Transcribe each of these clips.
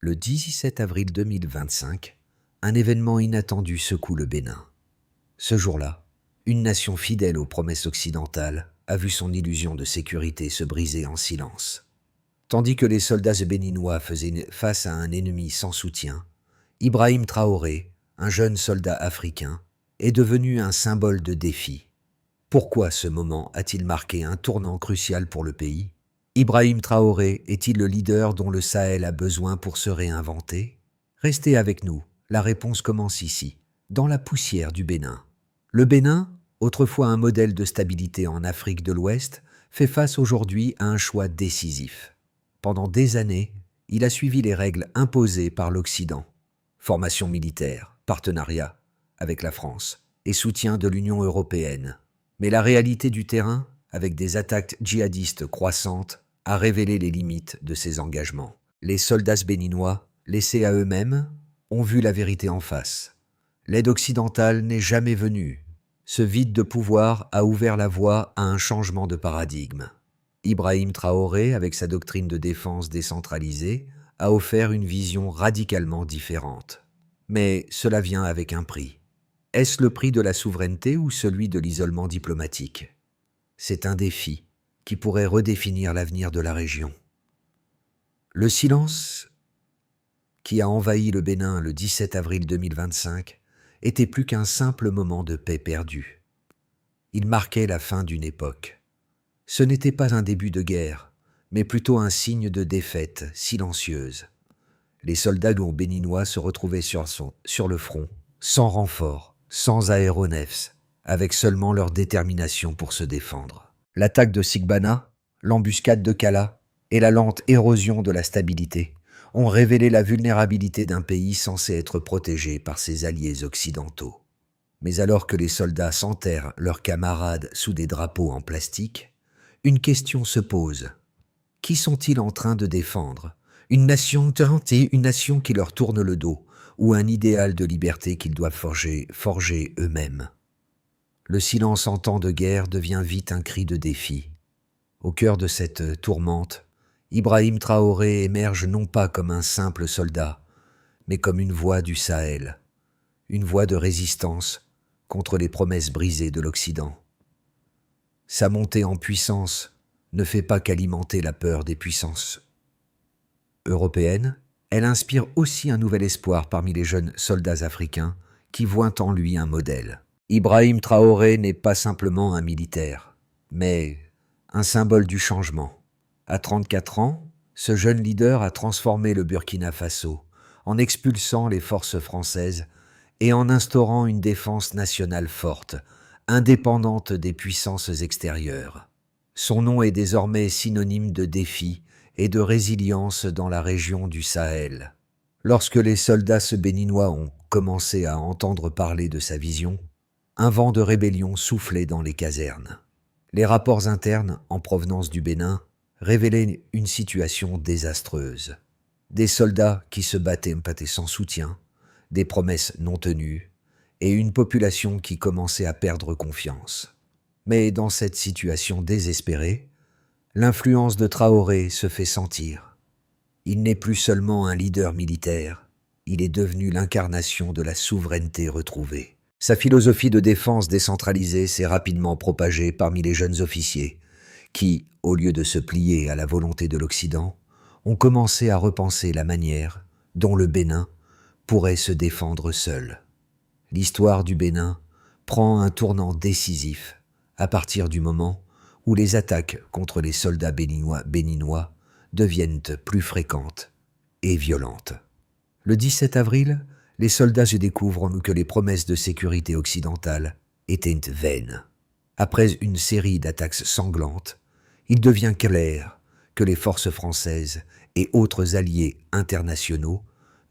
Le 17 avril 2025, un événement inattendu secoue le Bénin. Ce jour-là, une nation fidèle aux promesses occidentales a vu son illusion de sécurité se briser en silence. Tandis que les soldats béninois faisaient face à un ennemi sans soutien, Ibrahim Traoré, un jeune soldat africain, est devenu un symbole de défi. Pourquoi ce moment a-t-il marqué un tournant crucial pour le pays ? Ibrahim Traoré est-il le leader dont le Sahel a besoin pour se réinventer ? Restez avec nous, la réponse commence ici, dans la poussière du Bénin. Le Bénin, autrefois un modèle de stabilité en Afrique de l'Ouest, fait face aujourd'hui à un choix décisif. Pendant des années, il a suivi les règles imposées par l'Occident. Formation militaire, partenariat avec la France et soutien de l'Union européenne. Mais la réalité du terrain, avec des attaques djihadistes croissantes, a révélé les limites de ces engagements. Les soldats béninois, laissés à eux-mêmes, ont vu la vérité en face. L'aide occidentale n'est jamais venue. Ce vide de pouvoir a ouvert la voie à un changement de paradigme. Ibrahim Traoré, avec sa doctrine de défense décentralisée, a offert une vision radicalement différente. Mais cela vient avec un prix. Est-ce le prix de la souveraineté ou celui de l'isolement diplomatique ? C'est un défi qui pourrait redéfinir l'avenir de la région. Le silence qui a envahi le Bénin le 17 avril 2025 était plus qu'un simple moment de paix perdue. Il marquait la fin d'une époque. Ce n'était pas un début de guerre, mais plutôt un signe de défaite silencieuse. Les soldats béninois se retrouvaient sur le front, sans renfort, sans aéronefs, avec seulement leur détermination pour se défendre. L'attaque de Sigbana, l'embuscade de Kala et la lente érosion de la stabilité ont révélé la vulnérabilité d'un pays censé être protégé par ses alliés occidentaux. Mais alors que les soldats s'enterrent leurs camarades sous des drapeaux en plastique, une question se pose. Qui sont-ils en train de défendre ? Une nation tentée, une nation qui leur tourne le dos, ou un idéal de liberté qu'ils doivent forger eux-mêmes ? Le silence en temps de guerre devient vite un cri de défi. Au cœur de cette tourmente, Ibrahim Traoré émerge non pas comme un simple soldat, mais comme une voix du Sahel, une voix de résistance contre les promesses brisées de l'Occident. Sa montée en puissance ne fait pas qu'alimenter la peur des puissances européennes, elle inspire aussi un nouvel espoir parmi les jeunes soldats africains qui voient en lui un modèle. Ibrahim Traoré n'est pas simplement un militaire, mais un symbole du changement. À 34 ans, ce jeune leader a transformé le Burkina Faso en expulsant les forces françaises et en instaurant une défense nationale forte, indépendante des puissances extérieures. Son nom est désormais synonyme de défi et de résilience dans la région du Sahel. Lorsque les soldats béninois ont commencé à entendre parler de sa vision, un vent de rébellion soufflait dans les casernes. Les rapports internes, en provenance du Bénin, révélaient une situation désastreuse. Des soldats qui se battaient sans soutien, des promesses non tenues, et une population qui commençait à perdre confiance. Mais dans cette situation désespérée, l'influence de Traoré se fait sentir. Il n'est plus seulement un leader militaire, il est devenu l'incarnation de la souveraineté retrouvée. Sa philosophie de défense décentralisée s'est rapidement propagée parmi les jeunes officiers qui, au lieu de se plier à la volonté de l'Occident, ont commencé à repenser la manière dont le Bénin pourrait se défendre seul. L'histoire du Bénin prend un tournant décisif à partir du moment où les attaques contre les soldats béninois deviennent plus fréquentes et violentes. Le 17 avril, les soldats découvrent que les promesses de sécurité occidentale étaient vaines. Après une série d'attaques sanglantes, il devient clair que les forces françaises et autres alliés internationaux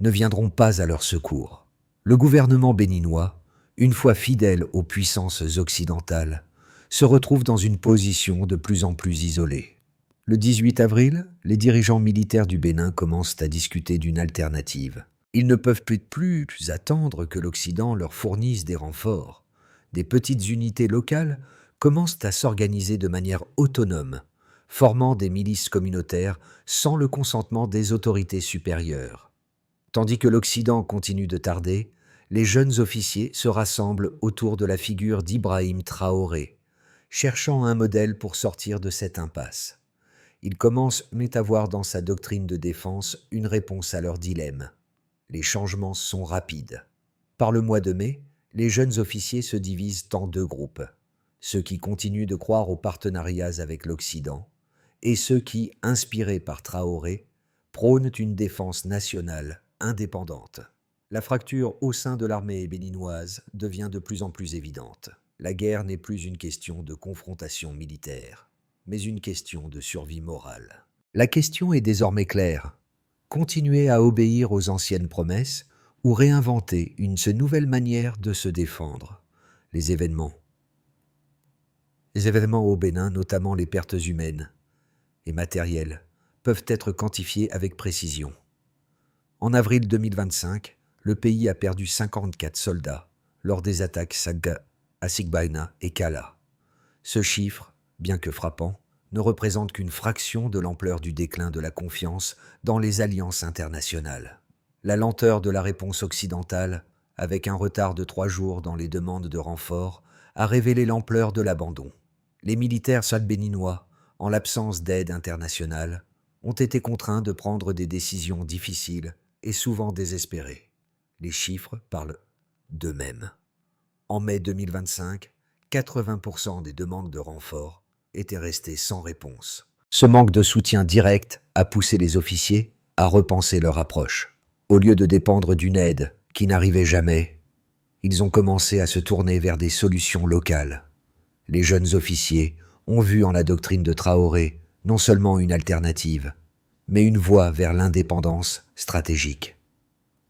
ne viendront pas à leur secours. Le gouvernement béninois, une fois fidèle aux puissances occidentales, se retrouve dans une position de plus en plus isolée. Le 18 avril, les dirigeants militaires du Bénin commencent à discuter d'une alternative. Ils ne peuvent plus attendre que l'Occident leur fournisse des renforts. Des petites unités locales commencent à s'organiser de manière autonome, formant des milices communautaires sans le consentement des autorités supérieures. Tandis que l'Occident continue de tarder, les jeunes officiers se rassemblent autour de la figure d'Ibrahim Traoré, cherchant un modèle pour sortir de cette impasse. Ils commencent à voir dans sa doctrine de défense une réponse à leur dilemme. Les changements sont rapides. Par le mois de mai, les jeunes officiers se divisent en deux groupes. Ceux qui continuent de croire aux partenariats avec l'Occident et ceux qui, inspirés par Traoré, prônent une défense nationale indépendante. La fracture au sein de l'armée béninoise devient de plus en plus évidente. La guerre n'est plus une question de confrontation militaire, mais une question de survie morale. La question est désormais claire. Continuer à obéir aux anciennes promesses ou réinventer une nouvelle manière de se défendre. Les événements au Bénin, notamment les pertes humaines et matérielles, peuvent être quantifiées avec précision. En avril 2025, le pays a perdu 54 soldats lors des attaques à Sigbaina et Kala. Ce chiffre, bien que frappant, ne représente qu'une fraction de l'ampleur du déclin de la confiance dans les alliances internationales. La lenteur de la réponse occidentale, avec un retard de 3 jours dans les demandes de renfort, a révélé l'ampleur de l'abandon. Les militaires béninois, en l'absence d'aide internationale, ont été contraints de prendre des décisions difficiles et souvent désespérées. Les chiffres parlent d'eux-mêmes. En mai 2025, 80% des demandes de renfort étaient restées sans réponse. Ce manque de soutien direct a poussé les officiers à repenser leur approche. Au lieu de dépendre d'une aide qui n'arrivait jamais, ils ont commencé à se tourner vers des solutions locales. Les jeunes officiers ont vu en la doctrine de Traoré non seulement une alternative, mais une voie vers l'indépendance stratégique.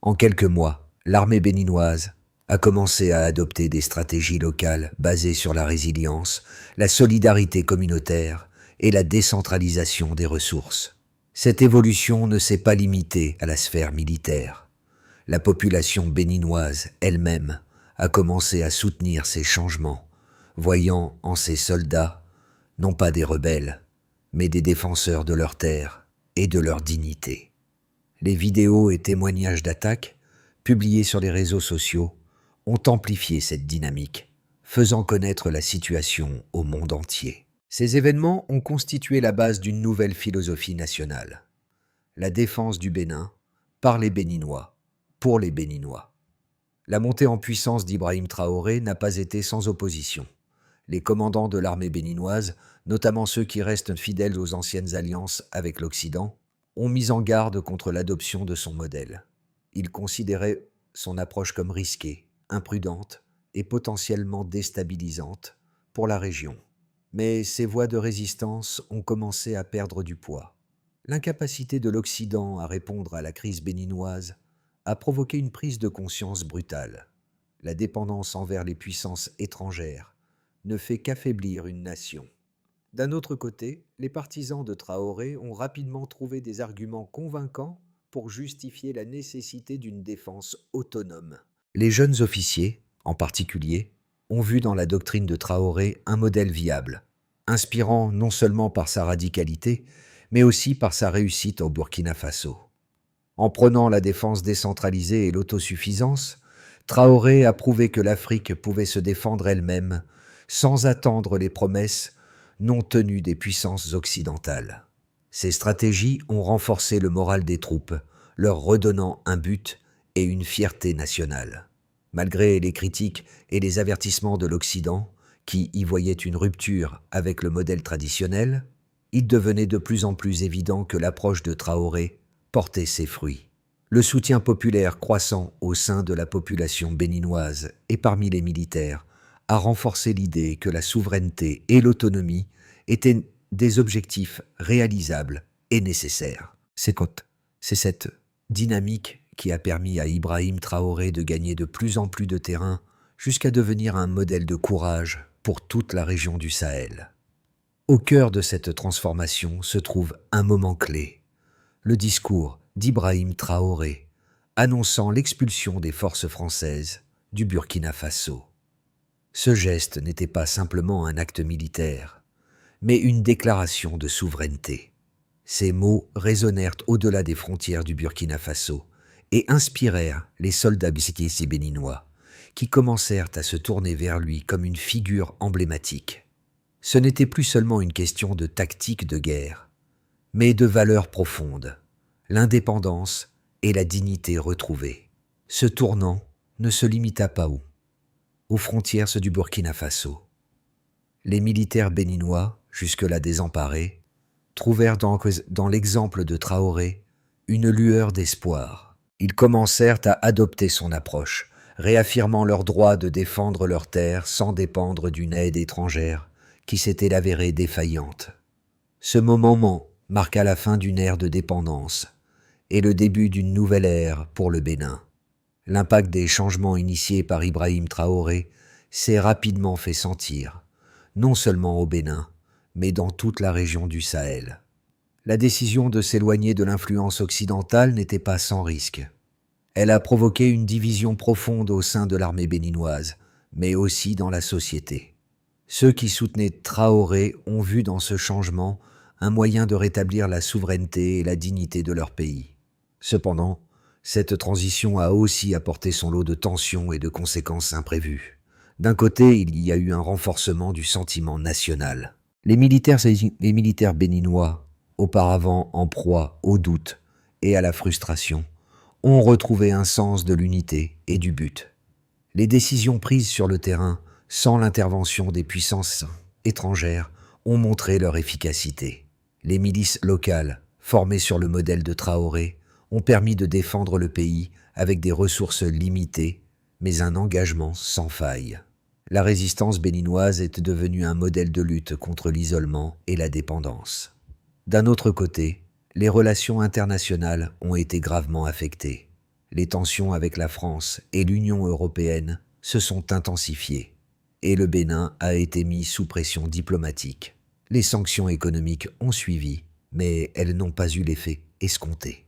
En quelques mois, l'armée béninoise a commencé à adopter des stratégies locales basées sur la résilience, la solidarité communautaire et la décentralisation des ressources. Cette évolution ne s'est pas limitée à la sphère militaire. La population béninoise elle-même a commencé à soutenir ces changements, voyant en ces soldats non pas des rebelles, mais des défenseurs de leur terre et de leur dignité. Les vidéos et témoignages d'attaques, publiés sur les réseaux sociaux, ont amplifié cette dynamique, faisant connaître la situation au monde entier. Ces événements ont constitué la base d'une nouvelle philosophie nationale. La défense du Bénin, par les Béninois, pour les Béninois. La montée en puissance d'Ibrahim Traoré n'a pas été sans opposition. Les commandants de l'armée béninoise, notamment ceux qui restent fidèles aux anciennes alliances avec l'Occident, ont mis en garde contre l'adoption de son modèle. Ils considéraient son approche comme risquée, imprudente et potentiellement déstabilisante pour la région. Mais ces voies de résistance ont commencé à perdre du poids. L'incapacité de l'Occident à répondre à la crise béninoise a provoqué une prise de conscience brutale. La dépendance envers les puissances étrangères ne fait qu'affaiblir une nation. D'un autre côté, les partisans de Traoré ont rapidement trouvé des arguments convaincants pour justifier la nécessité d'une défense autonome. Les jeunes officiers, en particulier, ont vu dans la doctrine de Traoré un modèle viable, inspirant non seulement par sa radicalité, mais aussi par sa réussite au Burkina Faso. En prônant la défense décentralisée et l'autosuffisance, Traoré a prouvé que l'Afrique pouvait se défendre elle-même sans attendre les promesses non tenues des puissances occidentales. Ces stratégies ont renforcé le moral des troupes, leur redonnant un but et une fierté nationale. Malgré les critiques et les avertissements de l'Occident, qui y voyait une rupture avec le modèle traditionnel, il devenait de plus en plus évident que l'approche de Traoré portait ses fruits. Le soutien populaire croissant au sein de la population béninoise et parmi les militaires a renforcé l'idée que la souveraineté et l'autonomie étaient des objectifs réalisables et nécessaires. C'est cette dynamique qui a permis à Ibrahim Traoré de gagner de plus en plus de terrain jusqu'à devenir un modèle de courage pour toute la région du Sahel. Au cœur de cette transformation se trouve un moment clé, le discours d'Ibrahim Traoré, annonçant l'expulsion des forces françaises du Burkina Faso. Ce geste n'était pas simplement un acte militaire, mais une déclaration de souveraineté. Ces mots résonnèrent au-delà des frontières du Burkina Faso et inspirèrent les soldats béninois, qui commencèrent à se tourner vers lui comme une figure emblématique. Ce n'était plus seulement une question de tactique de guerre, mais de valeurs profondes, l'indépendance et la dignité retrouvée. Ce tournant ne se limita pas aux frontières du Burkina Faso. Les militaires béninois, jusque-là désemparés, trouvèrent dans l'exemple de Traoré une lueur d'espoir. Ils commencèrent à adopter son approche, réaffirmant leur droit de défendre leurs terres sans dépendre d'une aide étrangère qui s'était avérée défaillante. Ce moment marqua la fin d'une ère de dépendance et le début d'une nouvelle ère pour le Bénin. L'impact des changements initiés par Ibrahim Traoré s'est rapidement fait sentir, non seulement au Bénin, mais dans toute la région du Sahel. La décision de s'éloigner de l'influence occidentale n'était pas sans risque. Elle a provoqué une division profonde au sein de l'armée béninoise, mais aussi dans la société. Ceux qui soutenaient Traoré ont vu dans ce changement un moyen de rétablir la souveraineté et la dignité de leur pays. Cependant, cette transition a aussi apporté son lot de tensions et de conséquences imprévues. D'un côté, il y a eu un renforcement du sentiment national. Les militaires béninois, auparavant en proie au doute et à la frustration, ont retrouvé un sens de l'unité et du but. Les décisions prises sur le terrain, sans l'intervention des puissances étrangères, ont montré leur efficacité. Les milices locales, formées sur le modèle de Traoré, ont permis de défendre le pays avec des ressources limitées, mais un engagement sans faille. La résistance béninoise est devenue un modèle de lutte contre l'isolement et la dépendance. D'un autre côté, les relations internationales ont été gravement affectées. Les tensions avec la France et l'Union européenne se sont intensifiées, et le Bénin a été mis sous pression diplomatique. Les sanctions économiques ont suivi, mais elles n'ont pas eu l'effet escompté.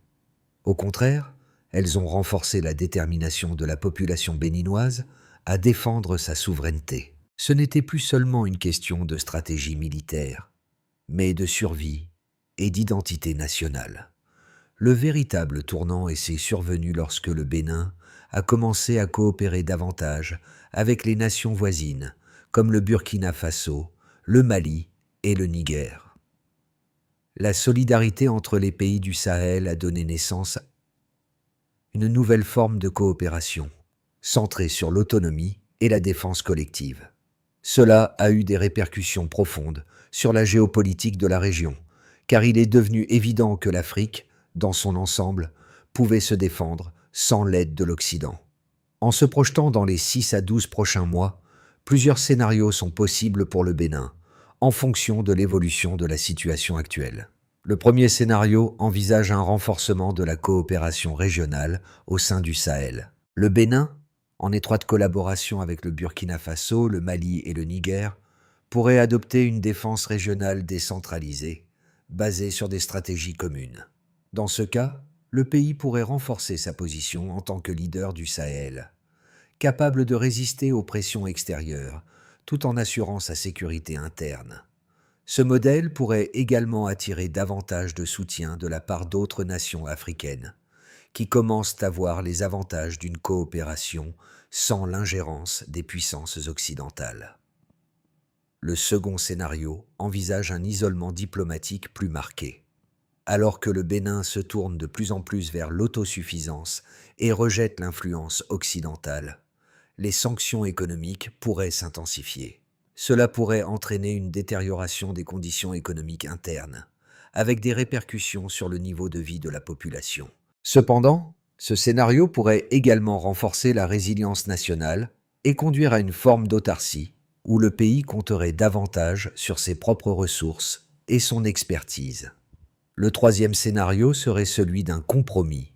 Au contraire, elles ont renforcé la détermination de la population béninoise à défendre sa souveraineté. Ce n'était plus seulement une question de stratégie militaire, mais de survie et d'identité nationale. Le véritable tournant s'est survenu lorsque le Bénin a commencé à coopérer davantage avec les nations voisines, comme le Burkina Faso, le Mali et le Niger. La solidarité entre les pays du Sahel a donné naissance à une nouvelle forme de coopération, centrée sur l'autonomie et la défense collective. Cela a eu des répercussions profondes sur la géopolitique de la région, car il est devenu évident que l'Afrique, dans son ensemble, pouvait se défendre sans l'aide de l'Occident. En se projetant dans les 6 à 12 prochains mois, plusieurs scénarios sont possibles pour le Bénin, en fonction de l'évolution de la situation actuelle. Le premier scénario envisage un renforcement de la coopération régionale au sein du Sahel. Le Bénin, en étroite collaboration avec le Burkina Faso, le Mali et le Niger, pourrait adopter une défense régionale décentralisée, basée sur des stratégies communes. Dans ce cas, le pays pourrait renforcer sa position en tant que leader du Sahel, capable de résister aux pressions extérieures, tout en assurant sa sécurité interne. Ce modèle pourrait également attirer davantage de soutien de la part d'autres nations africaines, qui commencent à voir les avantages d'une coopération sans l'ingérence des puissances occidentales. Le second scénario envisage un isolement diplomatique plus marqué. Alors que le Bénin se tourne de plus en plus vers l'autosuffisance et rejette l'influence occidentale, les sanctions économiques pourraient s'intensifier. Cela pourrait entraîner une détérioration des conditions économiques internes, avec des répercussions sur le niveau de vie de la population. Cependant, ce scénario pourrait également renforcer la résilience nationale et conduire à une forme d'autarcie, où le pays compterait davantage sur ses propres ressources et son expertise. Le troisième scénario serait celui d'un compromis.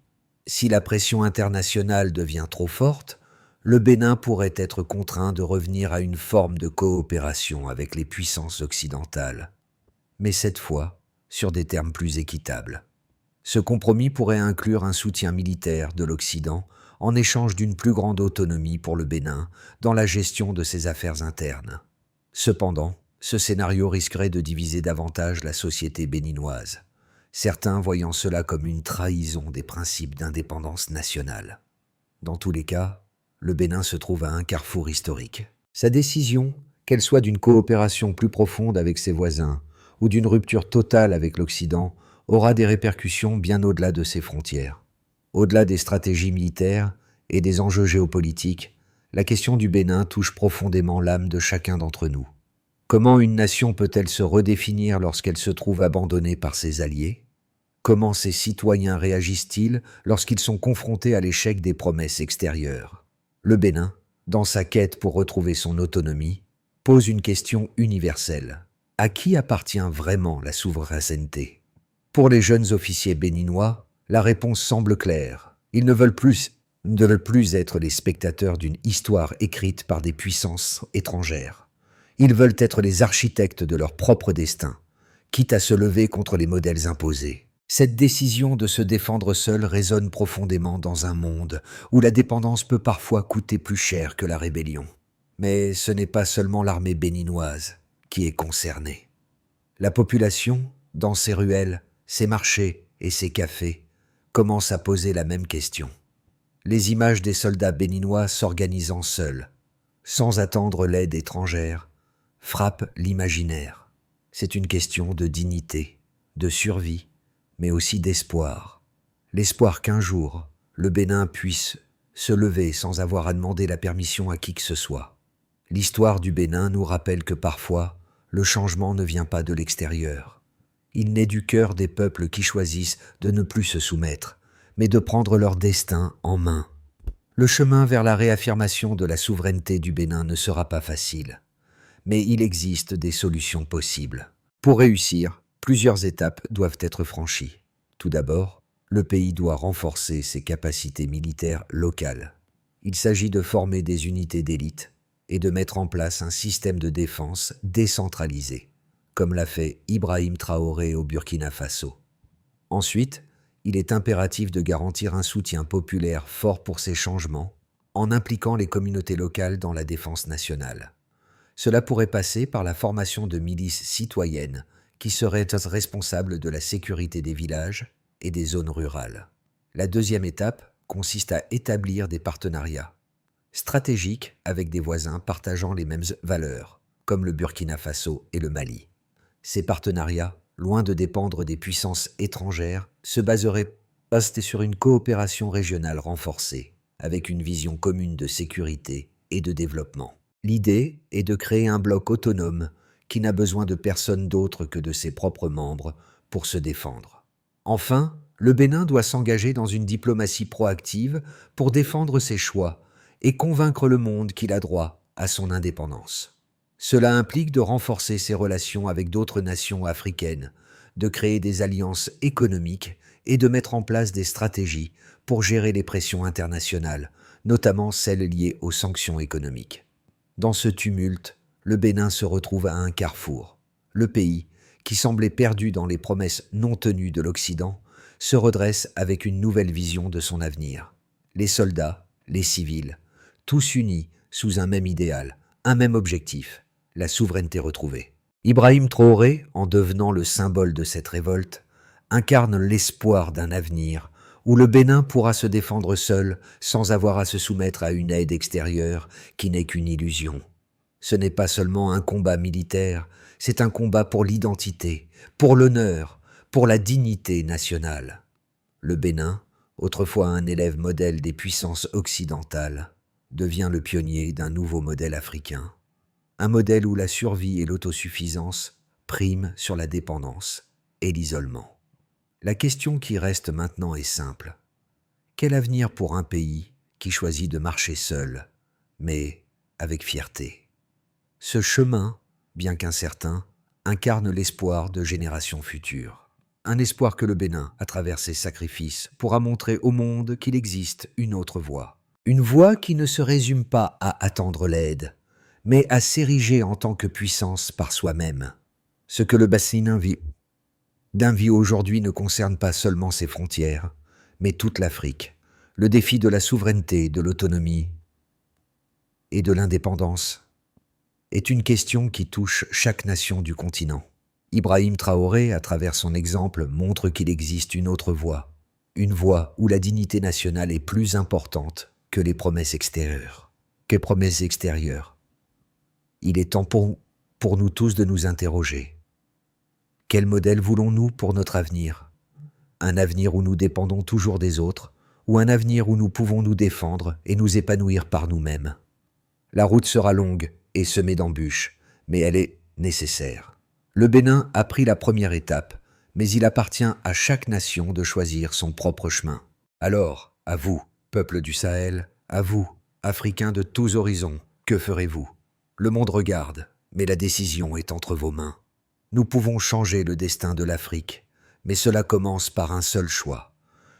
Si la pression internationale devient trop forte, le Bénin pourrait être contraint de revenir à une forme de coopération avec les puissances occidentales, mais cette fois sur des termes plus équitables. Ce compromis pourrait inclure un soutien militaire de l'Occident en échange d'une plus grande autonomie pour le Bénin dans la gestion de ses affaires internes. Cependant, ce scénario risquerait de diviser davantage la société béninoise, certains voyant cela comme une trahison des principes d'indépendance nationale. Dans tous les cas, le Bénin se trouve à un carrefour historique. Sa décision, qu'elle soit d'une coopération plus profonde avec ses voisins ou d'une rupture totale avec l'Occident, aura des répercussions bien au-delà de ses frontières. Au-delà des stratégies militaires et des enjeux géopolitiques, la question du Bénin touche profondément l'âme de chacun d'entre nous. Comment une nation peut-elle se redéfinir lorsqu'elle se trouve abandonnée par ses alliés? Comment ses citoyens réagissent-ils lorsqu'ils sont confrontés à l'échec des promesses extérieures? Le Bénin, dans sa quête pour retrouver son autonomie, pose une question universelle. À qui appartient vraiment la souveraineté? Pour les jeunes officiers béninois, la réponse semble claire. Ils ne veulent plus être les spectateurs d'une histoire écrite par des puissances étrangères. Ils veulent être les architectes de leur propre destin, quitte à se lever contre les modèles imposés. Cette décision de se défendre seul résonne profondément dans un monde où la dépendance peut parfois coûter plus cher que la rébellion. Mais ce n'est pas seulement l'armée béninoise qui est concernée. La population, dans ses ruelles, ses marchés et ses cafés, commence à poser la même question. Les images des soldats béninois s'organisant seuls, sans attendre l'aide étrangère, frappent l'imaginaire. C'est une question de dignité, de survie, mais aussi d'espoir. L'espoir qu'un jour, le Bénin puisse se lever sans avoir à demander la permission à qui que ce soit. L'histoire du Bénin nous rappelle que parfois, le changement ne vient pas de l'extérieur. Il naît du cœur des peuples qui choisissent de ne plus se soumettre, mais de prendre leur destin en main. Le chemin vers la réaffirmation de la souveraineté du Bénin ne sera pas facile, mais il existe des solutions possibles. Pour réussir, plusieurs étapes doivent être franchies. Tout d'abord, le pays doit renforcer ses capacités militaires locales. Il s'agit de former des unités d'élite et de mettre en place un système de défense décentralisé, comme l'a fait Ibrahim Traoré au Burkina Faso. Ensuite, il est impératif de garantir un soutien populaire fort pour ces changements, en impliquant les communautés locales dans la défense nationale. Cela pourrait passer par la formation de milices citoyennes qui seraient responsables de la sécurité des villages et des zones rurales. La deuxième étape consiste à établir des partenariats stratégiques avec des voisins partageant les mêmes valeurs, comme le Burkina Faso et le Mali. Ces partenariats, loin de dépendre des puissances étrangères, se baseraient sur une coopération régionale renforcée, avec une vision commune de sécurité et de développement. L'idée est de créer un bloc autonome qui n'a besoin de personne d'autre que de ses propres membres pour se défendre. Enfin, le Bénin doit s'engager dans une diplomatie proactive pour défendre ses choix et convaincre le monde qu'il a droit à son indépendance. Cela implique de renforcer ses relations avec d'autres nations africaines, de créer des alliances économiques et de mettre en place des stratégies pour gérer les pressions internationales, notamment celles liées aux sanctions économiques. Dans ce tumulte, le Bénin se retrouve à un carrefour. Le pays, qui semblait perdu dans les promesses non tenues de l'Occident, se redresse avec une nouvelle vision de son avenir. Les soldats, les civils, tous unis sous un même idéal, un même objectif, la souveraineté retrouvée. Ibrahim Traoré, en devenant le symbole de cette révolte, incarne l'espoir d'un avenir où le Bénin pourra se défendre seul sans avoir à se soumettre à une aide extérieure qui n'est qu'une illusion. Ce n'est pas seulement un combat militaire, c'est un combat pour l'identité, pour l'honneur, pour la dignité nationale. Le Bénin, autrefois un élève modèle des puissances occidentales, devient le pionnier d'un nouveau modèle africain. Un modèle où la survie et l'autosuffisance priment sur la dépendance et l'isolement. La question qui reste maintenant est simple. Quel avenir pour un pays qui choisit de marcher seul, mais avec fierté? Ce chemin, bien qu'incertain, incarne l'espoir de générations futures. Un espoir que le Bénin, à travers ses sacrifices, pourra montrer au monde qu'il existe une autre voie. Une voie qui ne se résume pas à attendre l'aide, mais à s'ériger en tant que puissance par soi-même. Ce que le Bénin vit aujourd'hui ne concerne pas seulement ses frontières, mais toute l'Afrique. Le défi de la souveraineté, de l'autonomie et de l'indépendance est une question qui touche chaque nation du continent. Ibrahim Traoré, à travers son exemple, montre qu'il existe une autre voie, une voie où la dignité nationale est plus importante que les promesses extérieures. Il est temps pour nous tous de nous interroger. Quel modèle voulons-nous pour notre avenir? Un avenir où nous dépendons toujours des autres, ou un avenir où nous pouvons nous défendre et nous épanouir par nous-mêmes? La route sera longue et semée d'embûches, mais elle est nécessaire. Le Bénin a pris la première étape, mais il appartient à chaque nation de choisir son propre chemin. Alors, à vous, peuple du Sahel, à vous, Africains de tous horizons, que ferez-vous? Le monde regarde, mais la décision est entre vos mains. Nous pouvons changer le destin de l'Afrique, mais cela commence par un seul choix,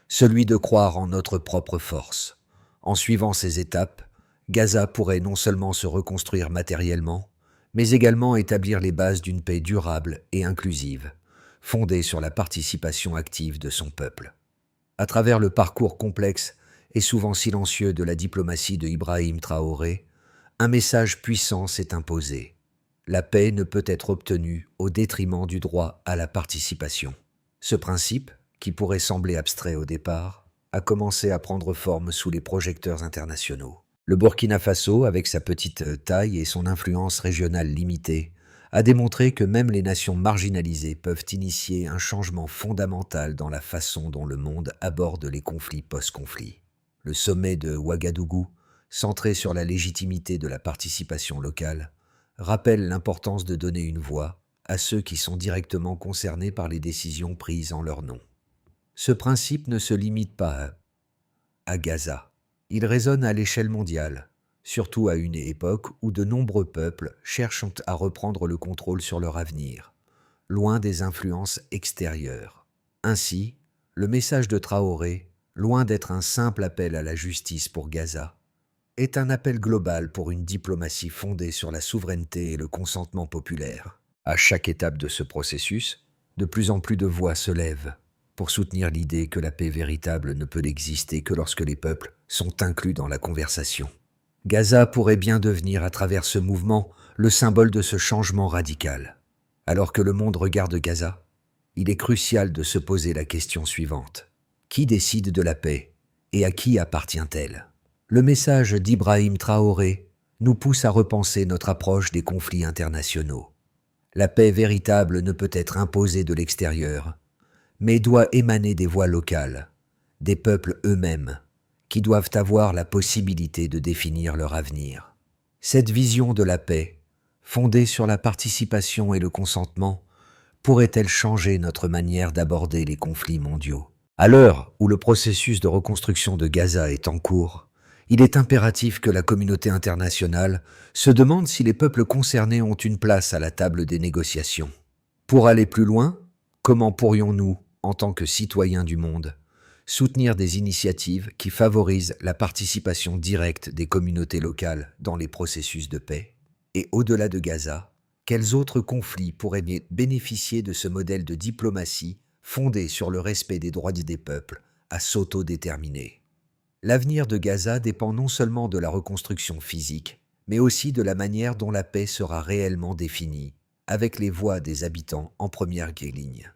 celui de croire en notre propre force. En suivant ces étapes, Gaza pourrait non seulement se reconstruire matériellement, mais également établir les bases d'une paix durable et inclusive, fondée sur la participation active de son peuple. À travers le parcours complexe et souvent silencieux de la diplomatie de Ibrahim Traoré, un message puissant s'est imposé. La paix ne peut être obtenue au détriment du droit à la participation. Ce principe, qui pourrait sembler abstrait au départ, a commencé à prendre forme sous les projecteurs internationaux. Le Burkina Faso, avec sa petite taille et son influence régionale limitée, a démontré que même les nations marginalisées peuvent initier un changement fondamental dans la façon dont le monde aborde les conflits post-conflit. Le sommet de Ouagadougou, centré sur la légitimité de la participation locale, rappelle l'importance de donner une voix à ceux qui sont directement concernés par les décisions prises en leur nom. Ce principe ne se limite pas à Gaza. Il résonne à l'échelle mondiale, surtout à une époque où de nombreux peuples cherchent à reprendre le contrôle sur leur avenir, loin des influences extérieures. Ainsi, le message de Traoré, loin d'être un simple appel à la justice pour Gaza, est un appel global pour une diplomatie fondée sur la souveraineté et le consentement populaire. À chaque étape de ce processus, de plus en plus de voix se lèvent pour soutenir l'idée que la paix véritable ne peut exister que lorsque les peuples sont inclus dans la conversation. Gaza pourrait bien devenir, à travers ce mouvement, le symbole de ce changement radical. Alors que le monde regarde Gaza, il est crucial de se poser la question suivante. Qui décide de la paix et à qui appartient-elle? Le message d'Ibrahim Traoré nous pousse à repenser notre approche des conflits internationaux. La paix véritable ne peut être imposée de l'extérieur, mais doit émaner des voix locales, des peuples eux-mêmes, qui doivent avoir la possibilité de définir leur avenir. Cette vision de la paix, fondée sur la participation et le consentement, pourrait-elle changer notre manière d'aborder les conflits mondiaux? À l'heure où le processus de reconstruction de Gaza est en cours, il est impératif que la communauté internationale se demande si les peuples concernés ont une place à la table des négociations. Pour aller plus loin, comment pourrions-nous, en tant que citoyens du monde, soutenir des initiatives qui favorisent la participation directe des communautés locales dans les processus de paix? Et au-delà de Gaza, quels autres conflits pourraient bénéficier de ce modèle de diplomatie fondé sur le respect des droits des peuples à s'autodéterminer? L'avenir de Gaza dépend non seulement de la reconstruction physique, mais aussi de la manière dont la paix sera réellement définie, avec les voix des habitants en première ligne.